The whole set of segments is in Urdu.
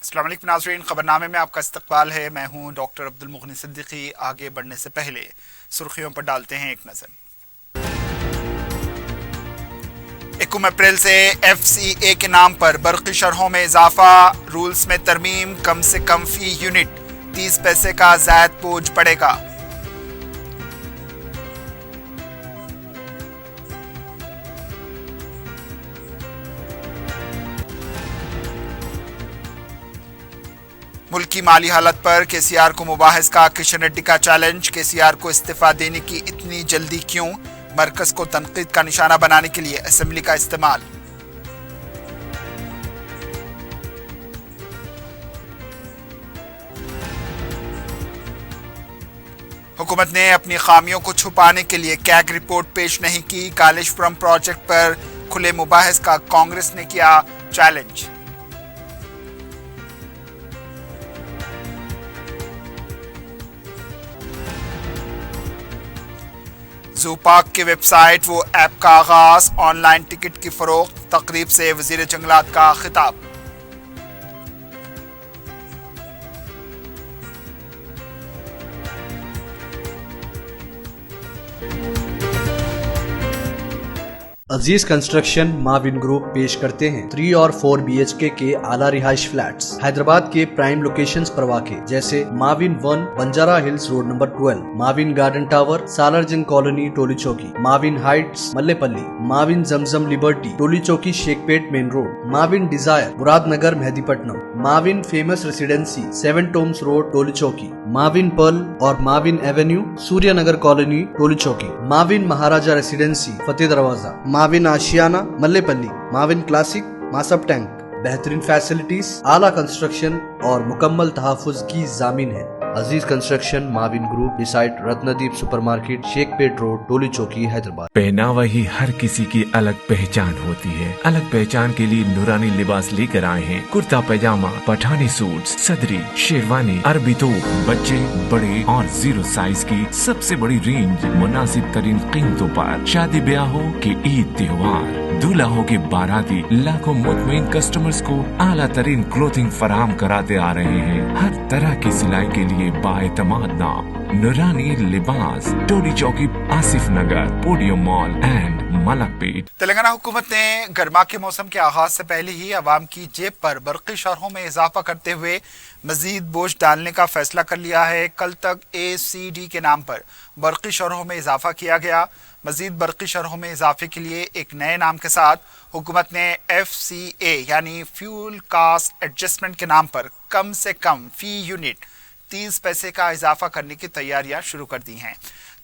السلام علیکم ناظرین، خبرنامے میں آپ کا استقبال ہے۔ میں ہوں ڈاکٹر عبدالمغنی صدیقی۔ آگے بڑھنے سے پہلے سرخیوں پر ڈالتے ہیں ایک نظر۔ 1 اپریل سے ایف سی اے کے نام پر برقی شرحوں میں اضافہ، رولز میں ترمیم، کم سے کم فی یونٹ 30 پیسے کا زائد بوجھ پڑے گا۔ ملکی مالی حالت پر کے سی آر کو مباحث کا کشن ریڈی کا چیلنج، کے سی آر کو استعفیٰ دینے کی اتنی جلدی کیوں؟ مرکز کو تنقید کا نشانہ بنانے کے لیے اسمبلی کا استعمال۔ حکومت نے اپنی خامیوں کو چھپانے کے لیے کیگ رپورٹ پیش نہیں کی، کالیشپورم پروجیکٹ پر کھلے مباحث کا کانگریس نے کیا چیلنج۔ زو پارک کی ویب سائٹ و ایپ کا آغاز، آن لائن ٹکٹ کی فروخت، تقریب سے وزیر جنگلات کا خطاب۔ عزیز کنسٹرکشن معاون گروپ پیش کرتے ہیں 3 اور 4 BHK کے اعلیٰ رہائش فلیٹس حیدرآباد کے پرائم لوکیشنز پر واقع، جیسے معاون 1 بنجارہ ہلز روڈ نمبر 12، معاون گارڈن ٹاور سالار جنگ کالونی ٹولی چوکی، معاون ہائٹس ملے پلی، معاون زمزم لبرٹی ٹولی چوکی شیخ پیٹ مین روڈ، معاون ڈیزائر مراد نگر مہدی پٹنم، معاون فیمس ریسیڈنسی 7 ٹومز روڈ ٹولی چوکی، معاون پرل اور معاون ایونیو سوریہ نگر کالونی ٹولی چوکی، معاون مہاراجہ ریسیڈنسی فتح دروازہ، معاون آشیانہ ملے پلی، معاون کلاسک ماسب ٹینک۔ بہترین فیسلٹیز، اعلیٰ کنسٹرکشن اور مکمل تحفظ کی ضامن ہے۔ عزیز کنسٹرکشن معاون گروپ، ڈیسائٹ رتندیپ سپر مارکیٹ شیخ پیٹ روڈ ٹولی چوکی حیدرآباد۔ پہناوا ہی ہر کسی کی الگ پہچان ہوتی ہے۔ الگ پہچان کے لیے نورانی لباس لے کر آئے ہیں۔ کرتا پیجامہ، پٹھانی سوٹس، صدری، شیروانی، عربی توپ، بچے، بڑے اور 0 سائز کی سب سے بڑی رینج مناسب ترین قیمتوں پر۔ شادی بیاہ ہو کہ عید تہوار، دولہا ہو کے باراتی، لاکھوں مطمئن کسٹمرز کو اعلیٰ ترین کلوتھنگ فراہم کراتے آ رہے ہیں۔ ہر طرح کی سلائی کے لیے باعتماد نام نورانی لباس، Toli Chowki, Asif Nagar, podium mall and Malakpet. Telangana حکومت نے گرما کے موسم کے آغاز سے پہلے ہی عوام کی جیب پر برقی شرحوں میں اضافہ کرتے ہوئے مزید بوجھ ڈالنے کا فیصلہ کر لیا ہے۔ کل تک ACD کے نام پر برقی شرحوں میں اضافہ کیا گیا۔ مزید برقی شرحوں میں اضافے کے لیے ایک نئے نام کے ساتھ حکومت نے FCA یعنی فیول کاسٹ ایڈجسٹمنٹ کے نام پر کم سے کم فی یونٹ 30 پیسے کا اضافہ کرنے کی تیاریاں شروع کر دی ہیں۔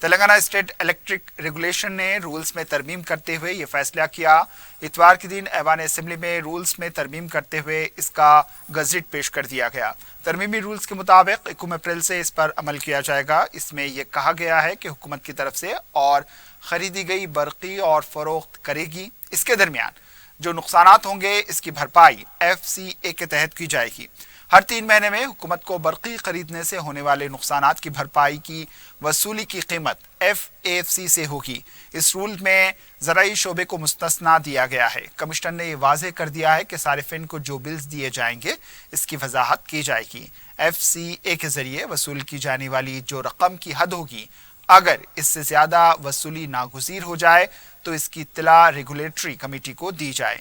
تلنگانہ اسٹیٹ الیکٹرک ریگولیشن نے رولز میں ترمیم کرتے ہوئے یہ فیصلہ کیا۔ اتوار کے دن ایوان اسمبلی میں رولز میں ترمیم کرتے ہوئے اس کا گزٹ پیش کر دیا گیا۔ ترمیمی رولز کے مطابق 1 اپریل سے اس پر عمل کیا جائے گا۔ اس میں یہ کہا گیا ہے کہ حکومت کی طرف سے اور خریدی گئی برقی اور فروخت کرے گی، اس کے درمیان جو نقصانات ہوں گے اس کی بھرپائی FCA کے تحت کی جائے گی۔ ہر 3 مہینے میں حکومت کو برقی خریدنے سے ہونے والے نقصانات کی بھرپائی کی وصولی کی قیمت FAFC سے ہوگی۔ اس رول میں زرعی شعبے کو مستثنا دیا گیا ہے۔ کمشنر نے یہ واضح کر دیا ہے کہ صارفین کو جو بلز دیے جائیں گے اس کی وضاحت کی جائے گی۔ FCA کے ذریعے وصول کی جانے والی جو رقم کی حد ہوگی، اگر اس سے زیادہ وصولی ناگزیر ہو جائے تو اس کی اطلاع ریگولیٹری کمیٹی کو دی جائے۔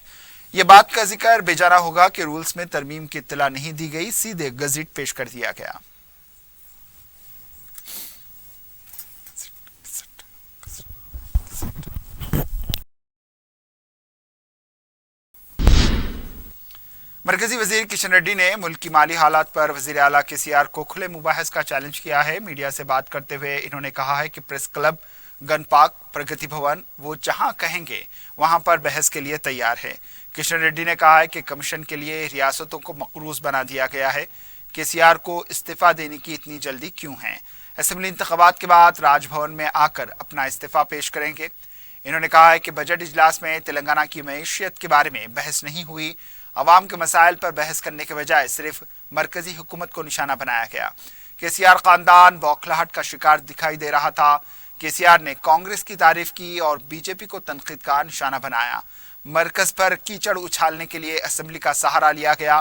یہ بات کا ذکر بے جانا ہوگا کہ رولز میں ترمیم کی اطلاع نہیں دی گئی، سیدھے گزٹ پیش کر دیا گیا۔ مرکزی وزیر کشن ریڈی نے ملک کی مالی حالات پر وزیر اعلیٰ KCR کو کھلے مباحث کا چیلنج کیا ہے۔ میڈیا سے بات کرتے ہوئے انہوں نے کہا ہے کہ پریس کلب، گن پارک، پرگتی بھون، وہ جہاں کہیں گے وہاں پر بحث کے لیے تیار ہے۔ کشن ریڈی نے کہا ہے کہ کمیشن کے لیے ریاستوں کو مقروض بنا دیا گیا ہے۔ KCR کو استعفیٰ دینے کی اتنی جلدی کیوں ہے؟ اسمبلی انتخابات کے بعد راج بھون میں آ کر اپنا استعفیٰ پیش کریں گے۔ انہوں نے کہا ہے کہ بجٹ اجلاس میں تلنگانہ کی معیشت کے بارے میں بحث نہیں ہوئی، عوام کے مسائل پر بحث کرنے کے بجائے صرف مرکزی حکومت کو نشانہ بنایا گیا۔ KCR خاندان بوکھلاہٹ کا شکار دکھائی دے رہا تھا۔ KCR نے کانگریس کی تعریف کی اور BJP کو تنقید کا نشانہ بنایا۔ مرکز پر کیچڑ اچھالنے کے لیے اسمبلی کا سہارا لیا گیا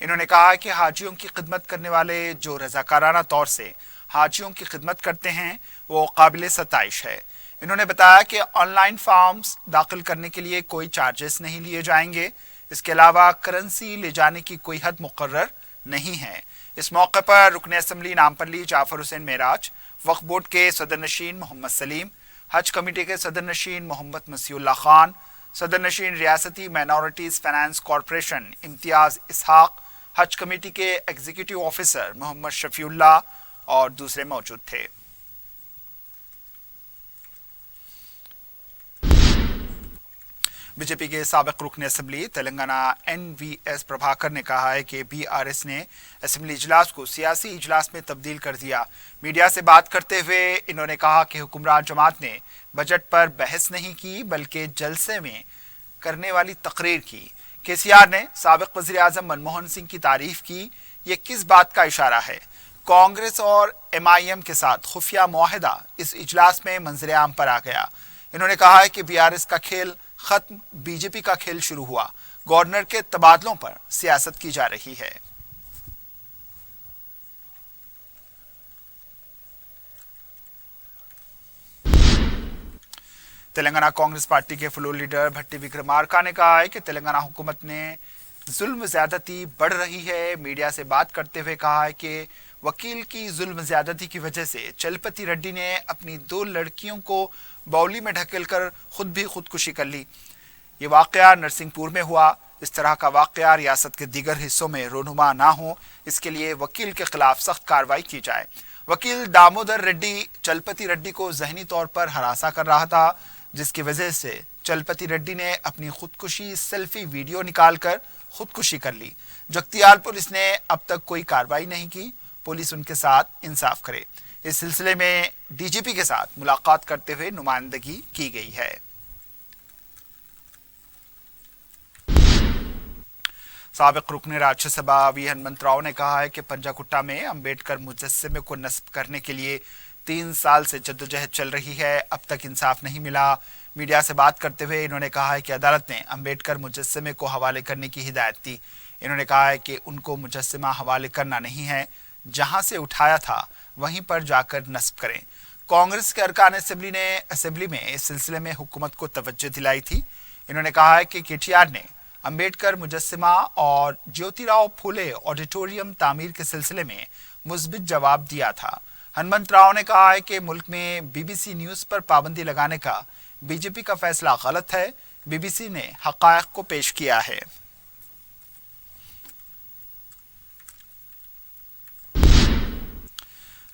انہوں نے کہا کہ حاجیوں کی خدمت کرنے والے جو رضاکارانہ طور سے حاجیوں کی خدمت کرتے ہیں وہ قابل ستائش ہے۔ انہوں نے بتایا کہ آن لائن فارمز داخل کرنے کے لیے کوئی چارجز نہیں لیے جائیں گے۔ اس کے علاوہ کرنسی لے جانے کی کوئی حد مقرر نہیں ہے۔ اس موقع پر رکن اسمبلی نامپلی جعفر حسین معراج، وقف بورڈ کے صدر نشین محمد سلیم، حج کمیٹی کے صدر نشین محمد مسیح اللہ خان، صدر نشین ریاستی مائنورٹیز فائنانس کارپوریشن امتیاز اسحاق، حج کمیٹی کے ایگزیکٹو آفیسر محمد شفیع اللہ اور دوسرے موجود تھے۔ بی جے پی کے سابق رکن اسمبلی تلنگانہ NVS پربھاکر نے کہا ہے کہ BRS نے اسمبلی اجلاس کو سیاسی اجلاس میں تبدیل کر دیا۔ میڈیا سے بات کرتے ہوئے انہوں نے کہا کہ حکمران جماعت نے بجٹ پر بحث نہیں کی بلکہ جلسے میں کرنے والی تقریر کی۔ KCR نے سابق وزیر اعظم منموہن سنگھ کی تعریف کی۔ یہ کس بات کا اشارہ ہے؟ کانگریس اور MIM کے ساتھ خفیہ معاہدہ اس اجلاس میں منظر عام پر آ گیا۔ انہوں نے کہا ہے کہ BRS کا کھیل ختم، BJP کا کھیل شروع ہوا۔ گورنر کے تبادلوں پر سیاست کی جا رہی ہے۔ تلنگانہ کانگریس پارٹی کے فلور لیڈر بھٹی وکرمارکا نے کہا ہے کہ تلنگانہ حکومت نے ظلم زیادتی بڑھ رہی ہے۔ میڈیا سے بات کرتے ہوئے کہا ہے کہ وکیل کی ظلم زیادتی کی وجہ سے چلپتی ریڈی نے اپنی 2 لڑکیوں کو باولی میں ڈھکیل کر خود بھی خودکشی کر لی۔ یہ واقعہ نرسنگ پور میں ہوا۔ اس طرح کا واقعہ ریاست کے دیگر حصوں میں رونما نہ ہو، اس کے لیے وکیل کے خلاف سخت کارروائی کی جائے۔ وکیل دامودر ریڈی چلپتی ریڈی کو ذہنی طور پر ہراساں کر رہا تھا، جس کی وجہ سے چلپتی ریڈی نے اپنی خودکشی سیلفی ویڈیو نکال کر خودکشی کر لی۔ جگتیال پولیس نے اب تک کوئی کارروائی نہیں کی۔ پولیس ان کے ساتھ انصاف کرے۔ اس سلسلے میں DGP کے ساتھ ملاقات کرتے ہوئے نمائندگی کی گئی ہے۔ سابق رکن راجیہ سبھا وی ہنمنت راؤ نے کہا ہے کہ پنجاکٹا میں امبیڈکر مجسمے کو نصب کرنے کے لیے 3 سال سے جدوجہد چل رہی ہے، اب تک انصاف نہیں ملا۔ میڈیا سے بات کرتے ہوئے انہوں نے کہا ہے کہ عدالت نے امبیڈکر مجسمے کو حوالے کرنے کی ہدایت دی۔ انہوں نے کہا ہے کہ ان کو مجسمہ حوالے کرنا نہیں ہے، جہاں سے اٹھایا تھا وہیں پر جا کر نصب کریں۔ کانگریس کے ارکان اسمبلی نے اسمبلی میں اس سلسلے میں حکومت کو توجہ دلائی تھی۔ انہوں نے کہا ہے کہ KTR نے امبیڈکر مجسمہ اور جیوتی راؤ پھولے آڈیٹوریم تعمیر کے سلسلے میں مثبت جواب دیا تھا۔ ہنمنت راؤ نے کہا ہے کہ ملک میں BBC نیوز پر پابندی لگانے کا BJP کا فیصلہ غلط ہے۔ BBC نے حقائق کو پیش کیا ہے۔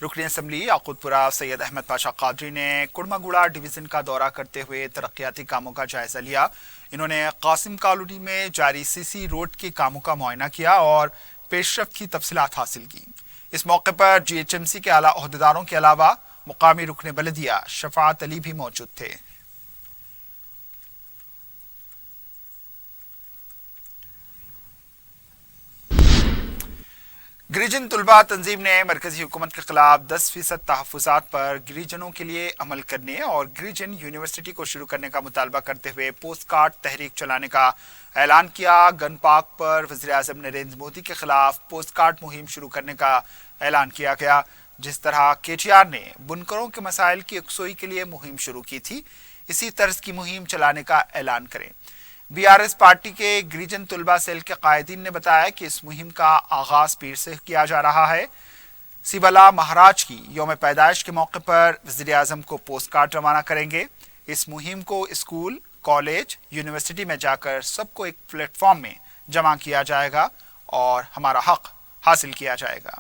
رکن اسمبلی یاقوت پورہ سید احمد پاشا قادری نے کڑما گوڑا ڈویژن کا دورہ کرتے ہوئے ترقیاتی کاموں کا جائزہ لیا۔ انہوں نے قاسم کالونی میں جاری CC روڈ کے کاموں کا معائنہ کیا اور پیش رفت کی تفصیلات حاصل کی۔ اس موقع پر GHMC کے اعلیٰ عہدیداروں کے علاوہ مقامی رکن بلدیہ شفاعت علی بھی موجود تھے۔ گریجن طلبہ تنظیم نے مرکزی حکومت کے خلاف 10% تحفظات پر گریجنوں کے لیے عمل کرنے اور گریجن یونیورسٹی کو شروع کرنے کا مطالبہ کرتے ہوئے پوسٹ کارڈ تحریک چلانے کا اعلان کیا۔ گن پارک پر وزیر اعظم نریندر مودی کے خلاف پوسٹ کارڈ مہم شروع کرنے کا اعلان کیا گیا۔ جس طرح KTR نے بنکروں کے مسائل کی یکسوئی کے لیے مہم شروع کی تھی، اسی طرز کی مہم چلانے کا اعلان کریں۔ BRS پارٹی کے گریجن طلبہ سیل کے قائدین نے بتایا کہ اس مہم کا آغاز پیر سے کیا جا رہا ہے۔ سیبلا مہاراج کی یوم پیدائش کے موقع پر وزیر اعظم کو پوسٹ کارڈ روانہ کریں گے۔ اس مہم کو اسکول، کالج، یونیورسٹی میں جا کر سب کو ایک پلیٹ فارم میں جمع کیا جائے گا اور ہمارا حق حاصل کیا جائے گا۔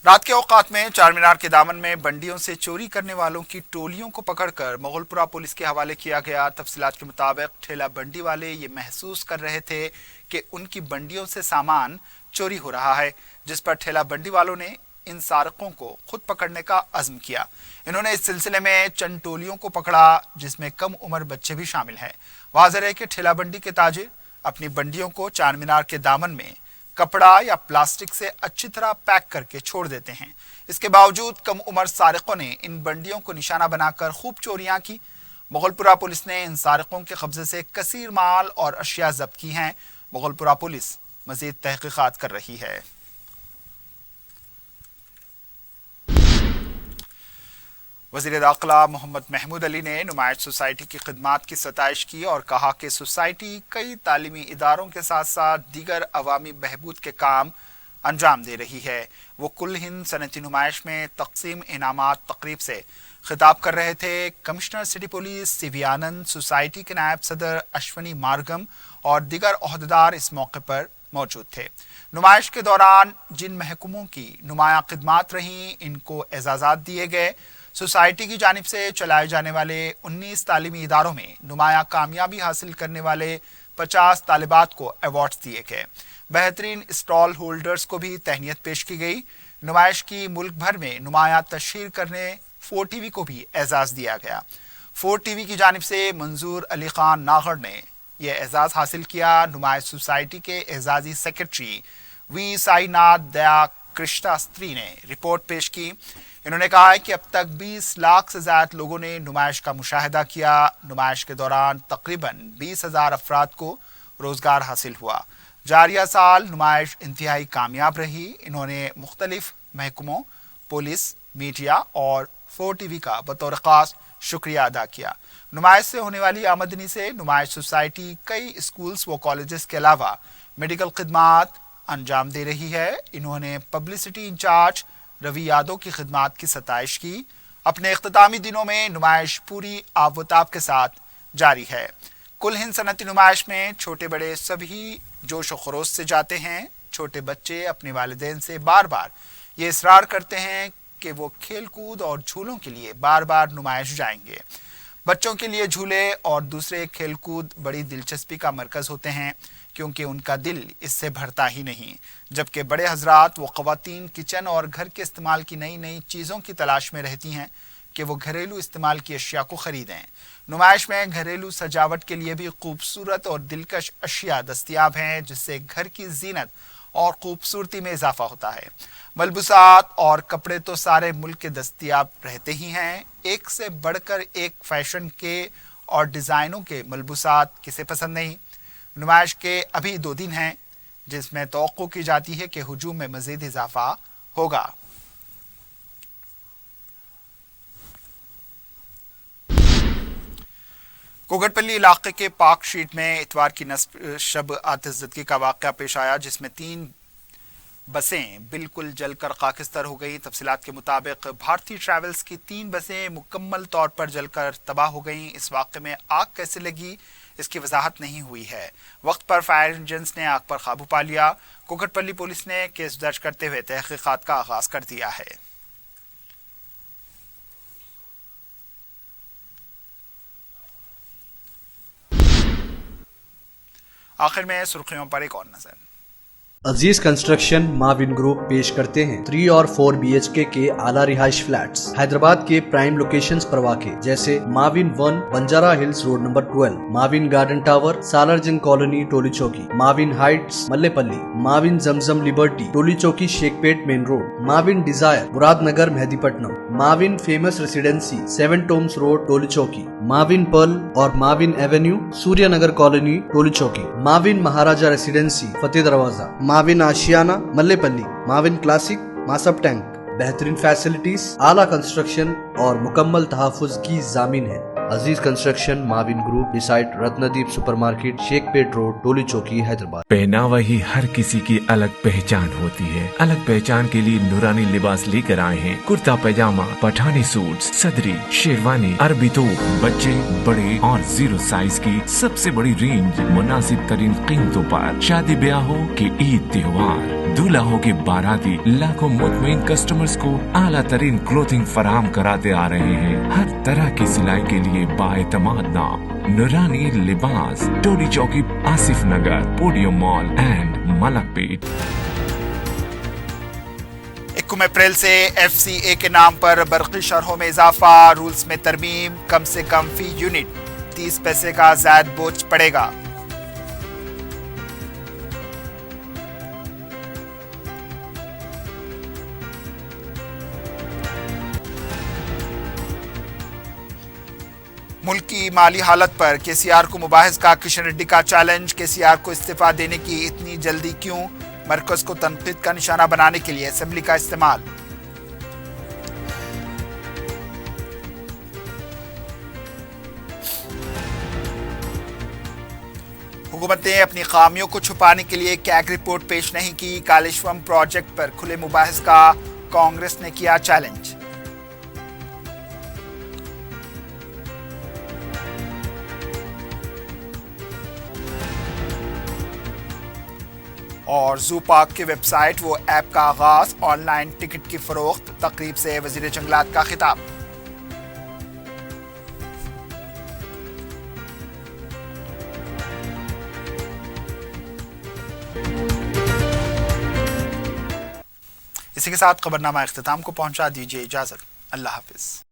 رات کے اوقات میں چار مینار کے دامن میں بنڈیوں سے چوری کرنے والوں کی ٹولیوں کو پکڑ کر مغل پورہ پولیس کے حوالے کیا گیا۔ تفصیلات کے مطابق ٹھیلا بنڈی والے یہ محسوس کر رہے تھے کہ ان کی بنڈیوں سے سامان چوری ہو رہا ہے، جس پر ٹھیلا بنڈی والوں نے ان سارقوں کو خود پکڑنے کا عزم کیا۔ انہوں نے اس سلسلے میں چند ٹولیوں کو پکڑا، جس میں کم عمر بچے بھی شامل ہیں۔ واضح ہے کہ ٹھیلا بنڈی کے تاجر اپنی بنڈیوں کو چار مینار کے دامن میں کپڑا یا پلاسٹک سے اچھی طرح پیک کر کے چھوڑ دیتے ہیں۔ اس کے باوجود کم عمر سارقوں نے ان بنڈیوں کو نشانہ بنا کر خوب چوریاں کی۔ مغلپورہ پولیس نے ان سارقوں کے قبضے سے کثیر مال اور اشیاء ضبط کی ہیں۔ مغلپورہ پولیس مزید تحقیقات کر رہی ہے۔ وزیر داخلہ محمد محمود علی نے نمائش سوسائٹی کی خدمات کی ستائش کی اور کہا کہ سوسائٹی کئی تعلیمی اداروں کے ساتھ ساتھ دیگر عوامی بہبود کے کام انجام دے رہی ہے۔ وہ کل ہند صنعتی نمائش میں تقسیم انعامات تقریب سے خطاب کر رہے تھے۔ کمشنر سٹی پولیس سی وی آنند، سوسائٹی کے نائب صدر اشونی مارگم اور دیگر عہدیدار اس موقع پر موجود تھے۔ نمائش کے دوران جن محکموں کی نمایاں خدمات رہیں ان کو اعزازات دیے گئے۔ سوسائٹی کی جانب سے چلائے جانے والے 19 تعلیمی اداروں میں نمایاں کامیابی حاصل کرنے والے 50 طالبات کو ایوارڈز دیے گئے۔ بہترین اسٹال ہولڈرز کو بھی تہنیت پیش کی گئی۔ نمائش کی ملک بھر میں نمایاں تشہیر کرنے 4 ٹی وی کو بھی اعزاز دیا گیا۔ 4 ٹی وی کی جانب سے منظور علی خان ناغڑ نے یہ اعزاز حاصل کیا۔ نمائش سوسائٹی کے اعزازی سیکرٹری وی سائی ناتھ دیا کرشناستری نے رپورٹ پیش کی۔ انہوں نے کہا ہے کہ اب تک 20 لاکھ سے زائد لوگوں نے نمائش کا مشاہدہ کیا۔ نمائش کے دوران تقریباً 20,000 افراد کو روزگار حاصل ہوا۔ جاریہ سال نمائش انتہائی کامیاب رہی۔ انہوں نے مختلف محکموں، پولیس، میڈیا اور 4 ٹی وی کا بطور خاص شکریہ ادا کیا۔ نمائش سے ہونے والی آمدنی سے نمائش سوسائٹی کئی اسکولز و کالجز کے علاوہ میڈیکل خدمات انجام دے رہی ہے۔ انہوں نے پبلسٹی انچارج روی یادو کی خدمات کی ستائش کی۔ اپنے اختتامی دنوں میں نمائش پوری آب و تاب کے ساتھ جاری ہے۔ کل ہند صنعتی نمائش میں چھوٹے بڑے سبھی جوش و خروش سے جاتے ہیں۔ چھوٹے بچے اپنے والدین سے بار بار یہ اصرار کرتے ہیں کہ وہ کھیل کود اور جھولوں کے لیے بار بار نمائش جائیں گے۔ بچوں کے لیے جھولے اور دوسرے کھیل کود بڑی دلچسپی کا مرکز ہوتے ہیں کیونکہ ان کا دل اس سے بھرتا ہی نہیں، جبکہ بڑے حضرات و خواتین کچن اور گھر کے استعمال کی نئی نئی چیزوں کی تلاش میں رہتی ہیں کہ وہ گھریلو استعمال کی اشیاء کو خریدیں۔ نمائش میں گھریلو سجاوٹ کے لیے بھی خوبصورت اور دلکش اشیاء دستیاب ہیں جس سے گھر کی زینت اور خوبصورتی میں اضافہ ہوتا ہے۔ ملبوسات اور کپڑے تو سارے ملک کے دستیاب رہتے ہی ہیں۔ ایک سے بڑھ کر ایک فیشن کے اور ڈیزائنوں کے ملبوسات کسے پسند نہیں۔ نمائش کے ابھی 2 دن ہیں جس میں توقع کی جاتی ہے کہ ہجوم میں مزید اضافہ ہوگا۔ کوگٹ-پلی علاقے کے پارک اسٹریٹ میں اتوار کی نصف شب آتش زدگی کا واقعہ پیش آیا جس میں 3 بسیں بالکل جل کر خاکستر ہو گئیں۔ تفصیلات کے مطابق بھارتی ٹریولز کی 3 بسیں مکمل طور پر جل کر تباہ ہو گئیں۔ اس واقعے میں آگ کیسے لگی اس کی وضاحت نہیں ہوئی ہے۔ وقت پر فائر انجنز نے آگ پر قابو پا لیا۔ کوگٹ-پلی پولیس نے کیس درج کرتے ہوئے تحقیقات کا آغاز کر دیا ہے۔ آخر میں سرخیوں پر ایک اور نظر۔ عزیز کنسٹرکشن معاون گروپ پیش کرتے ہیں 3 اور 4 BHK کے اعلیٰ رہائش فلیٹس حیدرآباد کے پرائم لوکیشنز پر واقع جیسے معاون 1 بنجارہ ہلز روڈ نمبر 12، معاون گارڈن ٹاور سالار جنگ کالونی ٹولی چوکی، معاون ہائٹس ملے پلی، معاون زمزم لبرٹی ٹولی چوکی شیخ پیٹ مین روڈ، معاون ڈیزائر مراد نگر مہدی پٹنم، معاون فیمس ریسیڈنسی 7 ٹومز روڈ ٹولی چوکی، معاون پرل اور معاون ایونیو سوریہ نگر کالونی ٹولی چوکی، معاون مہاراجہ ریسیڈنسی فتح دروازہ، معاون آشیانہ ملے پلی، معاون کلاسک ماسب ٹینک۔ بہترین فیسلٹیز، اعلیٰ کنسٹرکشن اور مکمل تحفظ کی ضامن ہے۔ عزیز کنسٹرکشن معاون گروپ ڈیسائٹ رتندیپ سپر مارکیٹ شیخ پیٹ روڈ ٹولی چوکی حیدرآباد۔ پہناوا ہی ہر کسی کی الگ پہچان ہوتی ہے۔ الگ پہچان کے لیے نورانی لباس لے کر آئے ہیں۔ کرتا پیجامہ، پٹھانی سوٹس، صدری، شیروانی، عربی توپ، بچے، بڑے اور 0 سائز کی سب سے بڑی رینج مناسب ترین قیمتوں پر۔ شادی بیاہ ہو کہ عید تہوار، دولہا ہو کے باراتی، لاکھوں مطمئن کسٹمرز کو اعلیٰ ترین کلوتھنگ فراہم کراتے آ رہے ہیں۔ ہر طرح کی سلائی کے لیے باعتماد نام نورانی لباس، Toli Chowki, Asif Nagar, podium mall and Malakpet. 1 اپریل سے FCA کے نام پر برقی شرحوں میں اضافہ، رولز میں ترمیم، کم سے کم فی یونٹ 30 پیسے کا زائد بوجھ پڑے گا۔ ملک کی مالی حالت پر کے سی آر کو مباحث کا کشن ریڈی کا چیلنج، کے سی آر کو استعفیٰ دینے کی اتنی جلدی کیوں؟ مرکز کو تنقید کا نشانہ بنانے کے لیے اسمبلی کا استعمال۔ حکومت نے اپنی خامیوں کو چھپانے کے لیے کیگ رپورٹ پیش نہیں کی، کالیشورم پروجیکٹ پر کھلے مباحث کا کانگریس نے کیا چیلنج۔ اور زو پارک کی ویب سائٹ وہ ایپ کا آغاز، آن لائن ٹکٹ کی فروخت، تقریب سے وزیر جنگلات کا خطاب۔ اسی کے ساتھ خبرنامہ اختتام کو پہنچا، دیجیے اجازت، اللہ حافظ۔